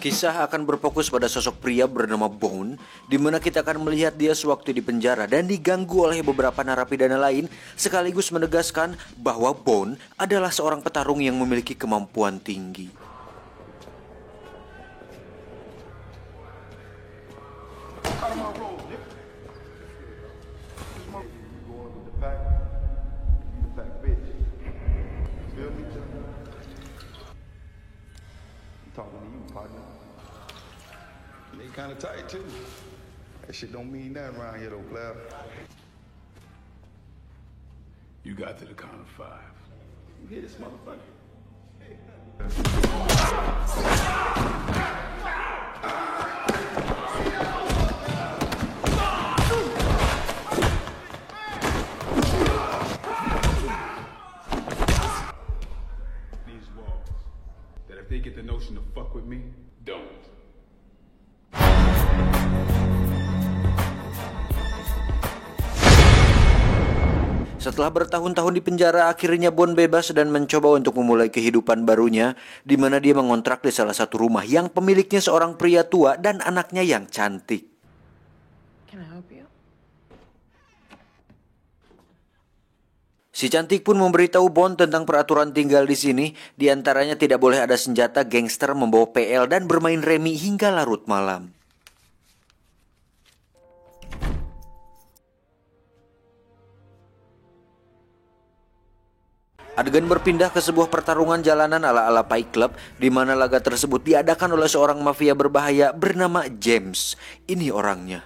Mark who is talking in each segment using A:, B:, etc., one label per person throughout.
A: Kisah akan berfokus pada sosok pria bernama Bone, di mana kita akan melihat dia sewaktu di penjara dan diganggu oleh beberapa narapidana lain, sekaligus menegaskan bahwa Bone adalah seorang petarung yang memiliki kemampuan tinggi.
B: They kind of tight too. That shit don't mean nothing around here though, player. You got to the count of 5. You hear this motherfucker? These walls. That if they get the notion to fuck with me, don't.
A: Setelah bertahun-tahun di penjara, akhirnya Bone bebas dan mencoba untuk memulai kehidupan barunya, di mana dia mengontrak di salah satu rumah yang pemiliknya seorang pria tua dan anaknya yang cantik.
C: Can I help you?
A: Si cantik pun memberitahu Bone tentang peraturan tinggal di sini, di antaranya tidak boleh ada senjata, gangster, membawa PL, dan bermain remi hingga larut malam. Adegan berpindah ke sebuah pertarungan jalanan ala-ala Fight Club, di mana laga tersebut diadakan oleh seorang mafia berbahaya bernama James. Ini orangnya.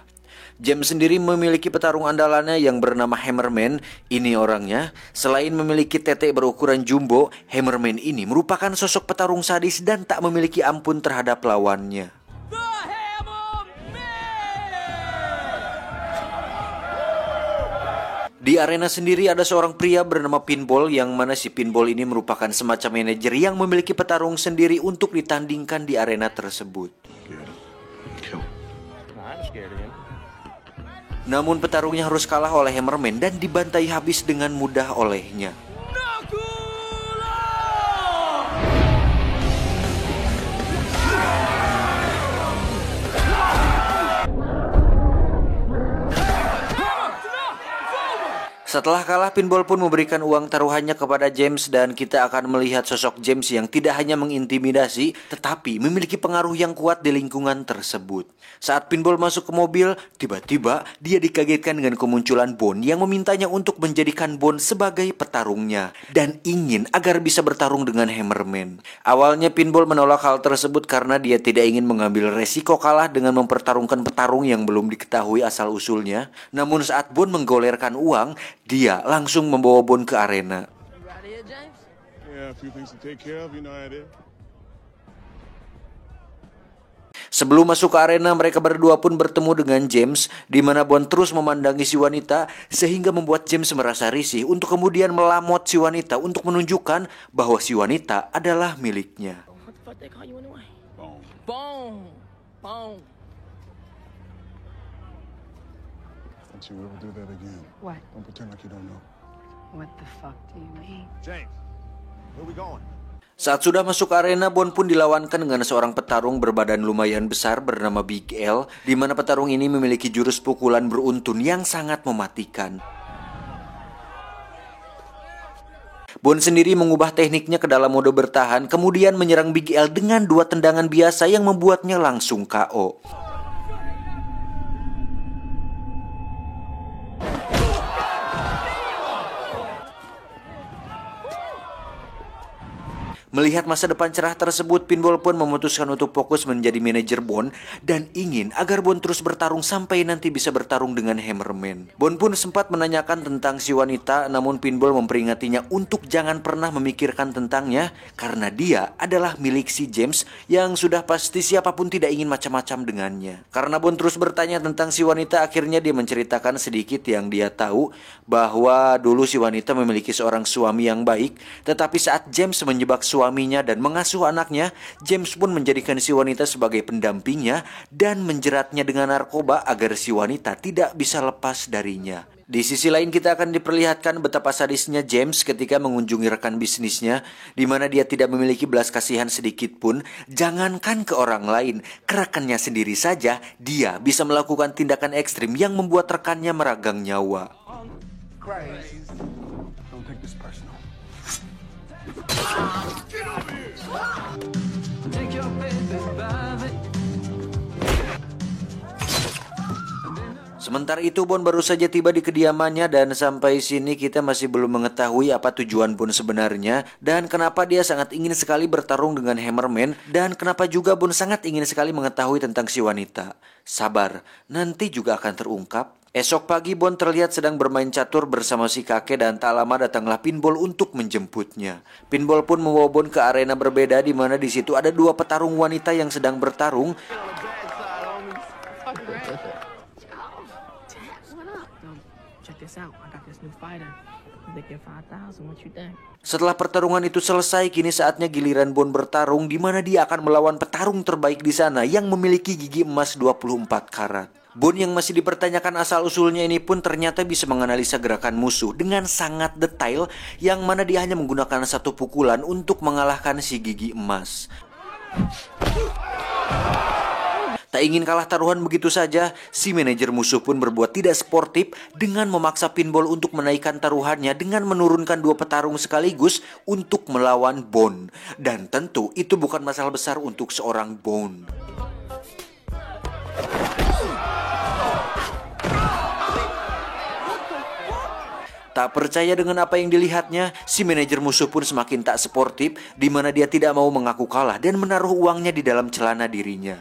A: James sendiri memiliki petarung andalannya yang bernama Hammerman. Ini orangnya. Selain memiliki tete berukuran jumbo, Hammerman ini merupakan sosok petarung sadis dan tak memiliki ampun terhadap lawannya. Di arena sendiri ada seorang pria bernama Pinball, yang mana si Pinball ini merupakan semacam manajer yang memiliki petarung sendiri untuk ditandingkan di arena tersebut. Namun petarungnya harus kalah oleh Hammerman dan dibantai habis dengan mudah olehnya. Setelah kalah, Pinball pun memberikan uang taruhannya kepada James, dan kita akan melihat sosok James yang tidak hanya mengintimidasi, tetapi memiliki pengaruh yang kuat di lingkungan tersebut. Saat Pinball masuk ke mobil, tiba-tiba dia dikagetkan dengan kemunculan Bone yang memintanya untuk menjadikan Bone sebagai petarungnya dan ingin agar bisa bertarung dengan Hammerman. Awalnya Pinball menolak hal tersebut karena dia tidak ingin mengambil resiko kalah dengan mempertarungkan petarung yang belum diketahui asal-usulnya. Namun saat Bone menggolerkan uang, dia langsung membawa Bone ke arena. Sebelum masuk ke arena, mereka berdua pun bertemu dengan James, di mana Bone terus memandangi si wanita sehingga membuat James merasa risih untuk kemudian melamot si wanita untuk menunjukkan bahwa si wanita adalah miliknya.
B: Don't you ever do that again.
C: What?
B: Don't pretend like you don't know.
C: What the fuck do you mean?
D: James, where we going?
A: Saat sudah masuk arena, Bone pun dilawankan dengan seorang petarung berbadan lumayan besar bernama Big L, di mana petarung ini memiliki jurus pukulan beruntun yang sangat mematikan. Bone sendiri mengubah tekniknya ke dalam mode bertahan, kemudian menyerang Big L dengan 2 tendangan biasa yang membuatnya langsung KO. Melihat masa depan cerah tersebut, Pinball pun memutuskan untuk fokus menjadi manajer Bone dan ingin agar Bone terus bertarung sampai nanti bisa bertarung dengan Hammerman. Bone pun sempat menanyakan tentang si wanita, namun Pinball memperingatinya untuk jangan pernah memikirkan tentangnya karena dia adalah milik si James yang sudah pasti siapapun tidak ingin macam-macam dengannya. Karena Bone terus bertanya tentang si wanita, akhirnya dia menceritakan sedikit yang dia tahu, bahwa dulu si wanita memiliki seorang suami yang baik, tetapi saat James menjebak suami suaminya dan mengasuh anaknya, James pun menjadikan si wanita sebagai pendampingnya dan menjeratnya dengan narkoba agar si wanita tidak bisa lepas darinya. Di sisi lain kita akan diperlihatkan betapa sadisnya James ketika mengunjungi rekan bisnisnya, di mana dia tidak memiliki belas kasihan sedikit pun. Jangankan ke orang lain, ke rekannya sendiri saja dia bisa melakukan tindakan ekstrim yang membuat rekannya meragang nyawa.
B: Don't take this personal.
A: Sementara itu Bon baru saja tiba di kediamannya dan sampai sini kita masih belum mengetahui apa tujuan Bon sebenarnya dan kenapa dia sangat ingin sekali bertarung dengan Hammerman dan kenapa juga Bon sangat ingin sekali mengetahui tentang si wanita. Sabar, nanti juga akan terungkap. Esok pagi Bon terlihat sedang bermain catur bersama si kakek dan tak lama datanglah Pinball untuk menjemputnya. Pinball pun membawa Bon ke arena berbeda di mana di situ ada dua petarung wanita yang sedang bertarung. Setelah pertarungan itu selesai, kini saatnya giliran Bon bertarung di mana dia akan melawan petarung terbaik di sana yang memiliki gigi emas 24 karat. Bon yang masih dipertanyakan asal-usulnya ini pun ternyata bisa menganalisa gerakan musuh dengan sangat detail, yang mana dia hanya menggunakan satu pukulan untuk mengalahkan si gigi emas. Tak ingin kalah taruhan begitu saja, si manajer musuh pun berbuat tidak sportif dengan memaksa Pinball untuk menaikkan taruhannya dengan menurunkan dua petarung sekaligus untuk melawan Bon. Dan tentu itu bukan masalah besar untuk seorang Bon. Tak percaya dengan apa yang dilihatnya, si manajer musuh pun semakin tak sportif, di mana dia tidak mau mengaku kalah dan menaruh uangnya di dalam celana dirinya.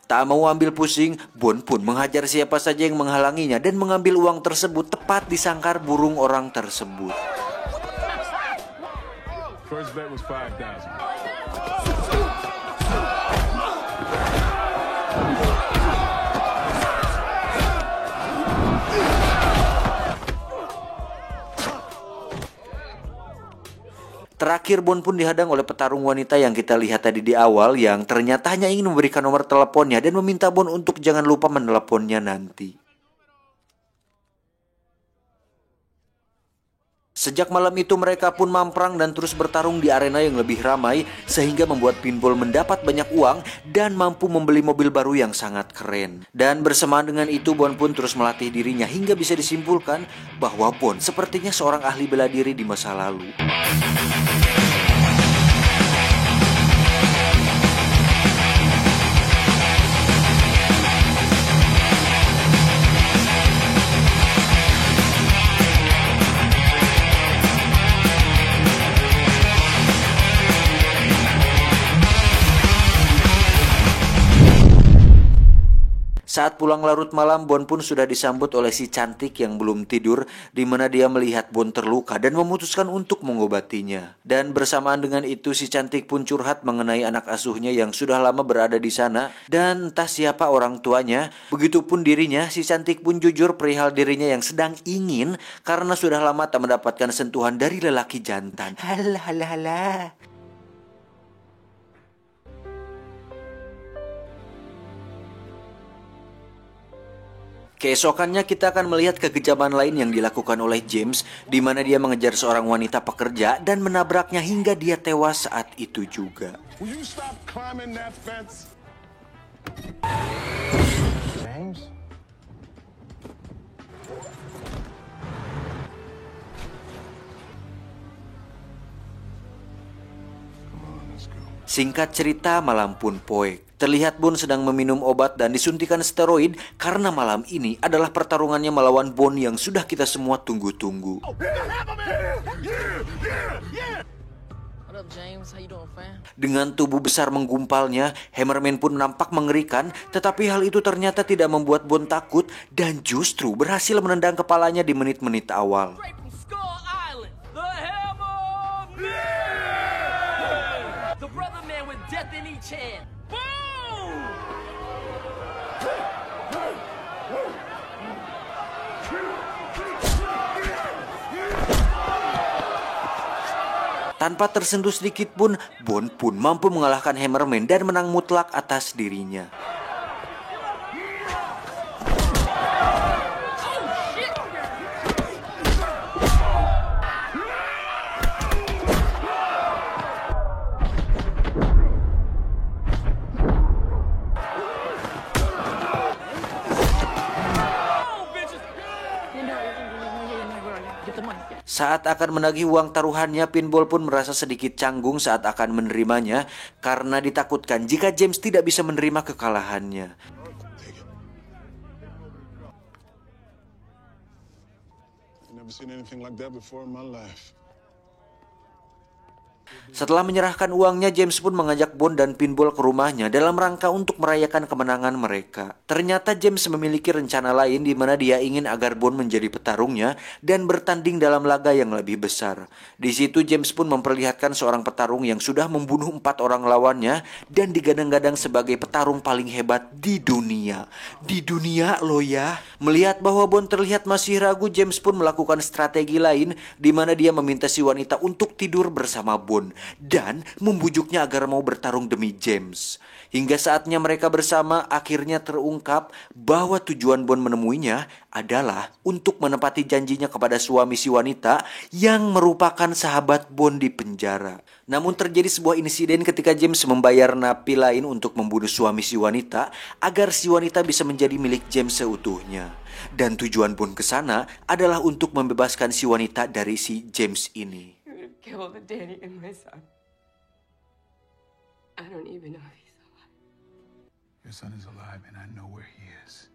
A: Tak mau ambil pusing, Bon pun menghajar siapa saja yang menghalanginya dan mengambil uang tersebut tepat di sangkar burung orang tersebut.
B: First bet was 5,000.
A: Terakhir Bon pun dihadang oleh petarung wanita yang kita lihat tadi di awal, yang ternyata hanya ingin memberikan nomor teleponnya dan meminta Bon untuk jangan lupa meneleponnya nanti. Sejak malam itu mereka pun mamprang dan terus bertarung di arena yang lebih ramai, sehingga membuat Pinball mendapat banyak uang dan mampu membeli mobil baru yang sangat keren. Dan bersamaan dengan itu Bon pun terus melatih dirinya hingga bisa disimpulkan bahwa Bon sepertinya seorang ahli bela diri di masa lalu. Saat pulang larut malam, Bon pun sudah disambut oleh si cantik yang belum tidur, di mana dia melihat Bon terluka dan memutuskan untuk mengobatinya. Dan bersamaan dengan itu si cantik pun curhat mengenai anak asuhnya yang sudah lama berada di sana dan entah siapa orang tuanya. Begitupun dirinya, si cantik pun jujur perihal dirinya yang sedang ingin karena sudah lama tak mendapatkan sentuhan dari lelaki jantan. Halah. Keesokannya kita akan melihat kekejaman lain yang dilakukan oleh James, di mana dia mengejar seorang wanita pekerja dan menabraknya hingga dia tewas saat itu juga.
B: Will you stop climbing that fence?
D: James?
A: Singkat cerita, malam pun poek. Terlihat Bon sedang meminum obat dan disuntikan steroid karena malam ini adalah pertarungannya melawan Bon yang sudah kita semua tunggu-tunggu. Dengan tubuh besar menggumpalnya, Hammerman pun nampak mengerikan, tetapi hal itu ternyata tidak membuat Bon takut dan justru berhasil menendang kepalanya di menit-menit awal. Tanpa tersentuh sedikit pun, Bond pun mampu mengalahkan Hammerman dan menang mutlak atas dirinya. Saat akan menagih uang taruhannya, Pinball pun merasa sedikit canggung saat akan menerimanya karena ditakutkan jika James tidak bisa menerima kekalahannya.
E: Never seen anything like that before in my life.
A: Setelah menyerahkan uangnya, James pun mengajak Bond dan Pinball ke rumahnya dalam rangka untuk merayakan kemenangan mereka. Ternyata James memiliki rencana lain di mana dia ingin agar Bond menjadi petarungnya dan bertanding dalam laga yang lebih besar. Di situ James pun memperlihatkan seorang petarung yang sudah membunuh 4 orang lawannya dan digadang-gadang sebagai petarung paling hebat di dunia. Di dunia lo ya. Melihat bahwa Bond terlihat masih ragu, James pun melakukan strategi lain di mana dia meminta si wanita untuk tidur bersama Bond dan membujuknya agar mau bertarung demi James. Hingga saatnya mereka bersama, akhirnya terungkap bahwa tujuan Bond menemuinya adalah untuk menepati janjinya kepada suami si wanita yang merupakan sahabat Bond di penjara. Namun terjadi sebuah insiden ketika James membayar napi lain untuk membunuh suami si wanita agar si wanita bisa menjadi milik James seutuhnya. Dan tujuan Bond ke sana adalah untuk membebaskan si wanita dari si James ini.
C: Killed Danny and my son. I don't even know if he's alive.
B: Your son is alive, and I know where he is.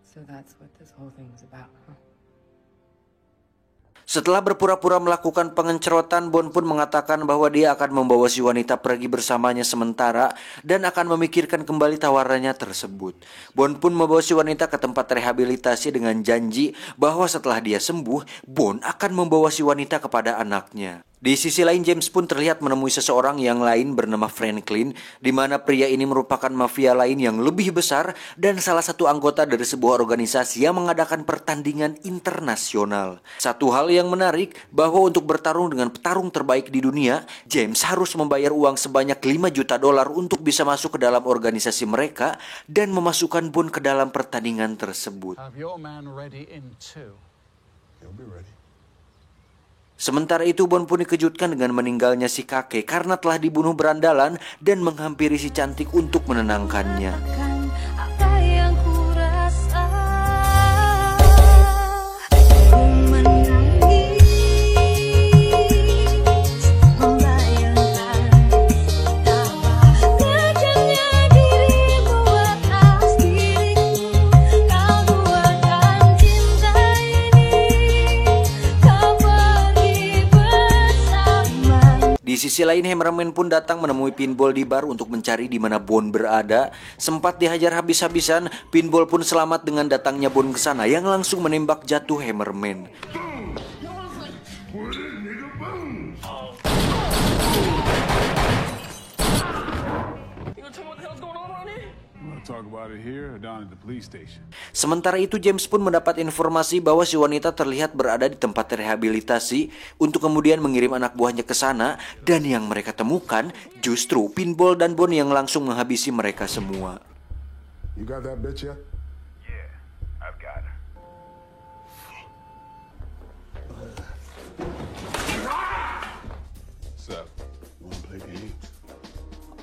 C: So that's what this whole thing's about, huh?
A: Setelah berpura-pura melakukan pengencerotan, Bond pun mengatakan bahwa dia akan membawa si wanita pergi bersamanya sementara dan akan memikirkan kembali tawarannya tersebut. Bond pun membawa si wanita ke tempat rehabilitasi dengan janji bahwa setelah dia sembuh, Bond akan membawa si wanita kepada anaknya. Di sisi lain, James pun terlihat menemui seseorang yang lain bernama Franklin, di mana pria ini merupakan mafia lain yang lebih besar dan salah satu anggota dari sebuah organisasi yang mengadakan pertandingan internasional. Satu hal yang menarik, bahwa untuk bertarung dengan petarung terbaik di dunia, James harus membayar uang sebanyak $5 juta untuk bisa masuk ke dalam organisasi mereka dan memasukkan Bond ke dalam pertandingan tersebut.
F: Have your man ready in 2.
E: He'll be ready.
A: Sementara itu, Bond pun dikejutkan dengan meninggalnya si kakek karena telah dibunuh berandalan dan menghampiri si cantik untuk menenangkannya.
G: Apa yang ku rasa, ku menangis, membayangkan betapa kejamnya dirimu atas diriku. Kau buatkan cinta ini, kau pergi bersama.
A: Di sisi lain, Hammerman pun datang menemui Pinball di bar untuk mencari di mana Bond berada. Sempat dihajar habis-habisan, Pinball pun selamat dengan datangnya Bond ke sana yang langsung menembak jatuh Hammerman.
B: Talk about it here or down at the police station.
A: Sementara itu, James pun mendapat informasi bahwa si wanita terlihat berada di tempat rehabilitasi untuk kemudian mengirim anak buahnya ke sana, dan yang mereka temukan justru Pinball dan Bond yang langsung menghabisi mereka semua.
E: You got that bitch yet?
B: Yeah, I've got her. What's up?
E: You wanna play games?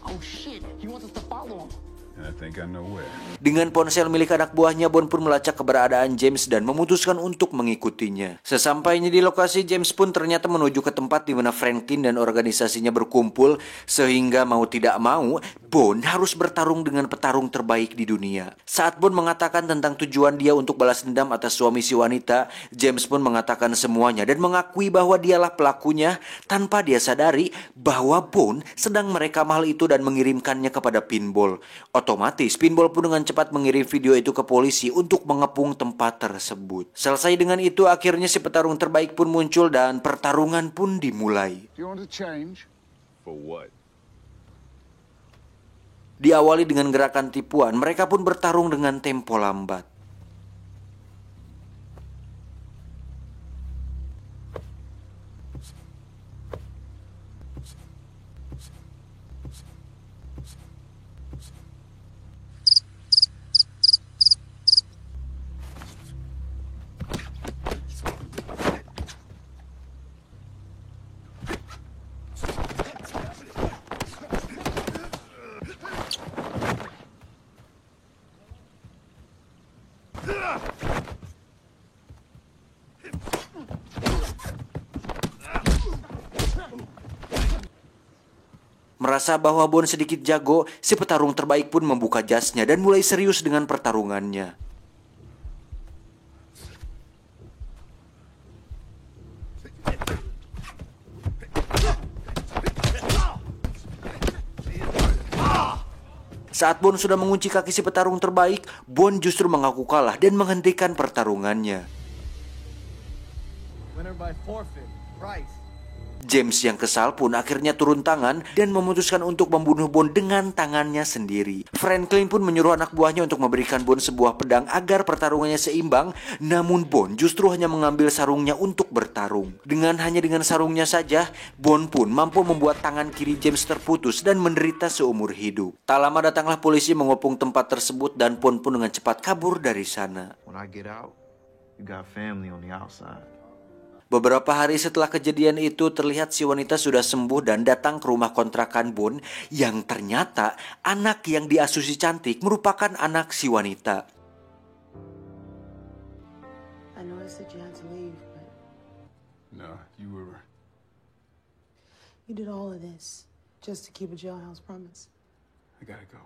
F: Oh shit, he wants us to follow him.
B: And I think I know where.
A: Dengan ponsel milik anak buahnya, Bond pun melacak keberadaan James dan memutuskan untuk mengikutinya. Sesampainya di lokasi, James pun ternyata menuju ke tempat di mana Franklin dan organisasinya berkumpul, sehingga mau tidak mau, Bond harus bertarung dengan petarung terbaik di dunia. Saat Bond mengatakan tentang tujuan dia untuk balas dendam atas suami si wanita, James pun mengatakan semuanya dan mengakui bahwa dialah pelakunya tanpa dia sadari bahwa Bond sedang merekam hal itu dan mengirimkannya kepada Pinball. Otomatis, Pinball pun dengan cepat mengirim video itu ke polisi untuk mengepung tempat tersebut. Selesai dengan itu, akhirnya si petarung terbaik pun muncul dan pertarungan pun dimulai.
E: Do you want to change?
B: For what?
A: Diawali dengan gerakan tipuan, mereka pun bertarung dengan tempo lambat. Merasa bahwa Bon sedikit jago, si petarung terbaik pun membuka jasnya dan mulai serius dengan pertarungannya. Saat Bon sudah mengunci kaki si petarung terbaik, Bon justru mengaku kalah dan menghentikan pertarungannya.
D: Winner by forfeit. Price.
A: James yang kesal pun akhirnya turun tangan dan memutuskan untuk membunuh Bon dengan tangannya sendiri. Franklin pun menyuruh anak buahnya untuk memberikan Bon sebuah pedang agar pertarungannya seimbang, namun Bon justru hanya mengambil sarungnya untuk bertarung. Hanya dengan sarungnya saja, Bon pun mampu membuat tangan kiri James terputus dan menderita seumur hidup. Tak lama datanglah polisi mengepung tempat tersebut dan Bon pun dengan cepat kabur dari sana.
H: When I get out, you got family on the outside.
A: Beberapa hari setelah kejadian itu, terlihat si wanita sudah sembuh dan datang ke rumah kontrakan Bon, yang ternyata anak yang diasuh si cantik merupakan anak si wanita.
C: I noticed that you had to leave, but
B: No,
C: you did all of this just to keep a jailhouse promise.
B: I gotta go.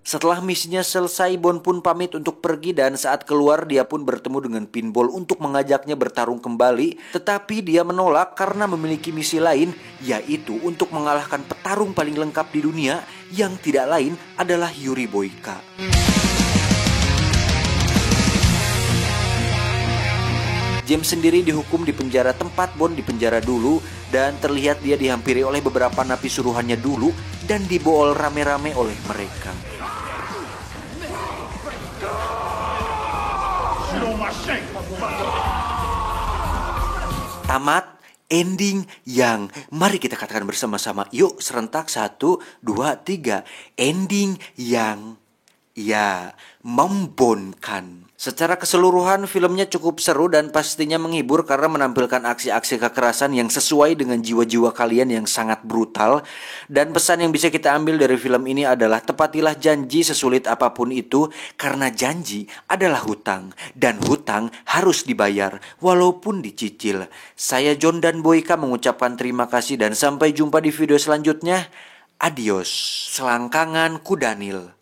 A: Setelah misinya selesai, Bon pun pamit untuk pergi dan saat keluar dia pun bertemu dengan Pinball untuk mengajaknya bertarung kembali. Tetapi dia menolak karena memiliki misi lain, yaitu untuk mengalahkan petarung paling lengkap di dunia yang tidak lain adalah Yuri Boyka. James sendiri dihukum di penjara tempat Bon di penjara dulu dan terlihat dia dihampiri oleh beberapa napi suruhannya dulu dan dibool rame-rame oleh mereka. Tamat ending yang mari kita katakan bersama-sama. Yuk serentak 1, 2, 3. Ending yang ya membonkan. Secara keseluruhan filmnya cukup seru dan pastinya menghibur karena menampilkan aksi-aksi kekerasan yang sesuai dengan jiwa-jiwa kalian yang sangat brutal. Dan pesan yang bisa kita ambil dari film ini adalah tepatilah janji sesulit apapun itu, karena janji adalah hutang dan hutang harus dibayar walaupun dicicil. Saya John dan Boyka mengucapkan terima kasih dan sampai jumpa di video selanjutnya. Adios. Selangkangan Kudanil.